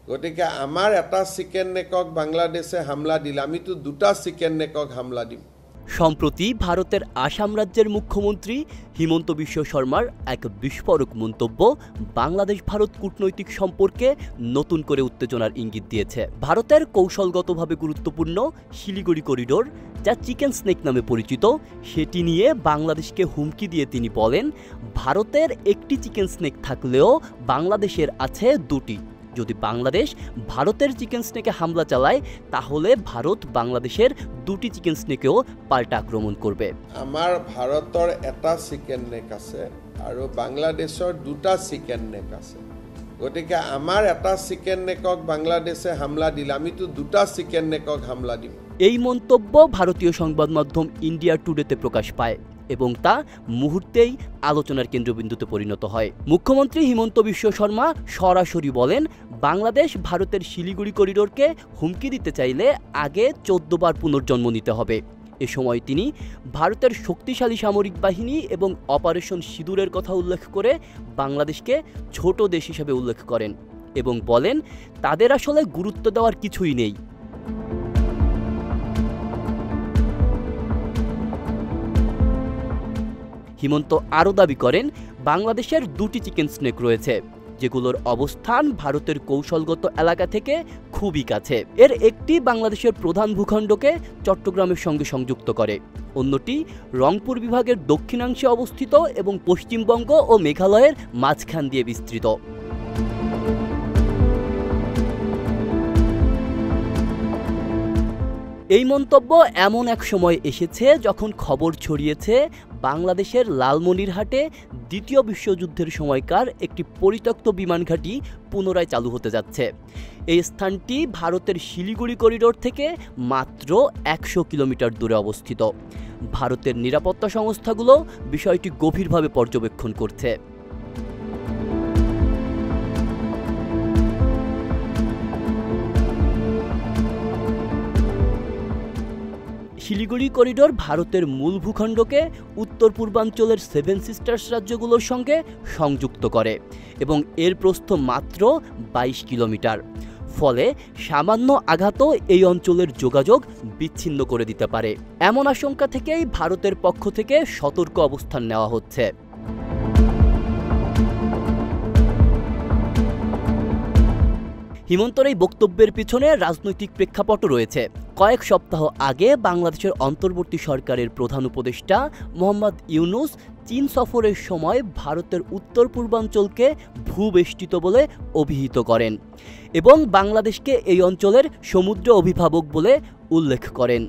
গতিকে আমার এটা চিকেন নেকক বাংলাদেশে হামলা দিলে আমি তো দুটা চিকেন নেকক হামলা দিম। সম্প্রতি ভারতের আসাম রাজ্যের মুখ্যমন্ত্রী হিমন্ত বিশ্ব শর্মার এক বিস্ফোরক মন্তব্য বাংলাদেশ ভারত কূটনৈতিক সম্পর্কে নতুন করে উত্তেজনার ইঙ্গিত দিয়েছে। ভারতের কৌশলগতভাবে গুরুত্বপূর্ণ শিলিগুড়ি করিডোর, যা চিকেন স্নেক নামে পরিচিত, সেটি নিয়ে বাংলাদেশকে হুমকি দিয়ে তিনি বলেন, ভারতের একটি চিকেন স্নেক থাকলেও বাংলাদেশের আছে দুটি। যদি বাংলাদেশ ভারতের চিকেন স্নেকে হামলা চালায়, তাহলে ভারত বাংলাদেশের দুটি চিকেন স্নেকেও পাল্টা আক্রমণ করবে। আমার ভারতের এটা চিকেন নেক আছে আৰু বাংলাদেশের দুটা চিকেন নেক আছে। গতিকে আমার এটা চিকেন নেকক বাংলাদেশে হামলা দিলে আমি তো দুটা চিকেন নেকক হামলা দিম। এই মন্তব্য ভারতীয় সংবাদ মাধ্যম ইন্ডিয়া টুডেতে প্রকাশ পায় এবং তা মুহূর্তেই আলোচনার কেন্দ্রবিন্দুতে পরিণত হয়। মুখ্যমন্ত্রী হিমন্ত বিশ্ব শর্মা সরাসরি বলেন, বাংলাদেশ ভারতের শিলিগুড়ি করিডোরকে হুমকি দিতে চাইলে আগে 14 বার পুনর্জন্ম নিতে হবে। এ সময় তিনি ভারতের শক্তিশালী সামরিক বাহিনী এবং অপারেশন সিঁদুরের কথা উল্লেখ করে বাংলাদেশকে ছোট দেশ হিসেবে উল্লেখ করেন এবং বলেন, তাদের আসলে গুরুত্ব দেওয়ার কিছুই নেই। হিমন্ত আরও দাবি করেন, বাংলাদেশের দুটি চিকেন স্নেক রয়েছে, যেগুলোর অবস্থান ভারতের কৌশলগত এলাকা থেকে খুবই কাছে। এর একটি বাংলাদেশের প্রধান ভূখণ্ডকে চট্টগ্রামের সঙ্গে সংযুক্ত করে, অন্যটি রংপুর বিভাগের দক্ষিণাংশে অবস্থিত এবং পশ্চিমবঙ্গ ও মেঘালয়ের মাঝখান দিয়ে বিস্তৃত। এই মন্তব্য এমন এক সময় এসেছে যখন খবর ছড়িয়েছে বাংলাদেশের লালমনিরহাটে দ্বিতীয় বিশ্বযুদ্ধের সময়কার একটি পরিত্যক্ত বিমান ঘাঁটি পুনরায় চালু হতে যাচ্ছে। এই স্থানটি ভারতের শিলিগুড়ি করিডোর থেকে মাত্র 100 কিলোমিটার দূরে অবস্থিত। ভারতের নিরাপত্তা সংস্থাগুলো বিষয়টি গভীরভাবে পর্যবেক্ষণ করছে। শিলিগুড়ি করিডোর ভারতের মূল ভূখণ্ডকে উত্তর পূর্বাঞ্চলের 7 সিস্টার্স রাজ্যগুলোর সঙ্গে সংযুক্ত করে এবং এর প্রস্থ মাত্র 22 কিলোমিটার। ফলে সামান্য আঘাতও এই অঞ্চলের যোগাযোগ বিচ্ছিন্ন করে দিতে পারে। এমন আশঙ্কা থেকেই ভারতের পক্ষ থেকে সতর্ক অবস্থান নেওয়া হচ্ছে। হিমন্তর এই বক্তব্যের পিছনে রাজনৈতিক প্রেক্ষাপটও রয়েছে। কয়েক সপ্তাহ আগে বাংলাদেশের অন্তর্বর্তী সরকারের প্রধান উপদেষ্টা মোহাম্মদ ইউনুস চীন সফরের সময় ভারতের উত্তর পূর্বাঞ্চলকে ভূবেষ্টিত বলে অভিহিত করেন এবং বাংলাদেশকে এই অঞ্চলের সমুদ্র অভিভাবক বলে উল্লেখ করেন।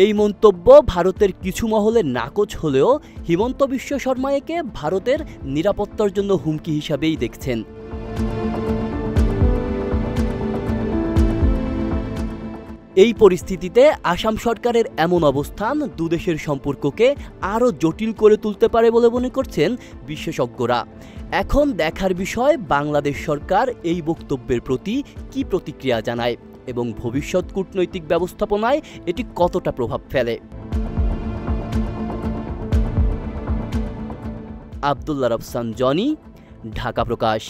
এই মন্তব্য ভারতের কিছু মহলে নাকচ হলেও হিমন্ত বিশ্ব শর্মা একে ভারতের নিরাপত্তার জন্য হুমকি হিসাবেই দেখছেন। এই পরিস্থিতিতে আসাম সরকারের এমন অবস্থান দুদেশের সম্পর্ককে আরও জটিল করে তুলতে পারে বলে মনে করছেন বিশেষজ্ঞরা। এখন দেখার বিষয় বাংলাদেশ সরকার এই বক্তব্যের প্রতি কী প্রতিক্রিয়া জানায় এবং ভবিষ্যৎ কূটনৈতিক ব্যবস্থাপনায় এটি কতটা প্রভাব ফেলে। আব্দুল্লাহ রফসান জনি, ঢাকা প্রকাশ।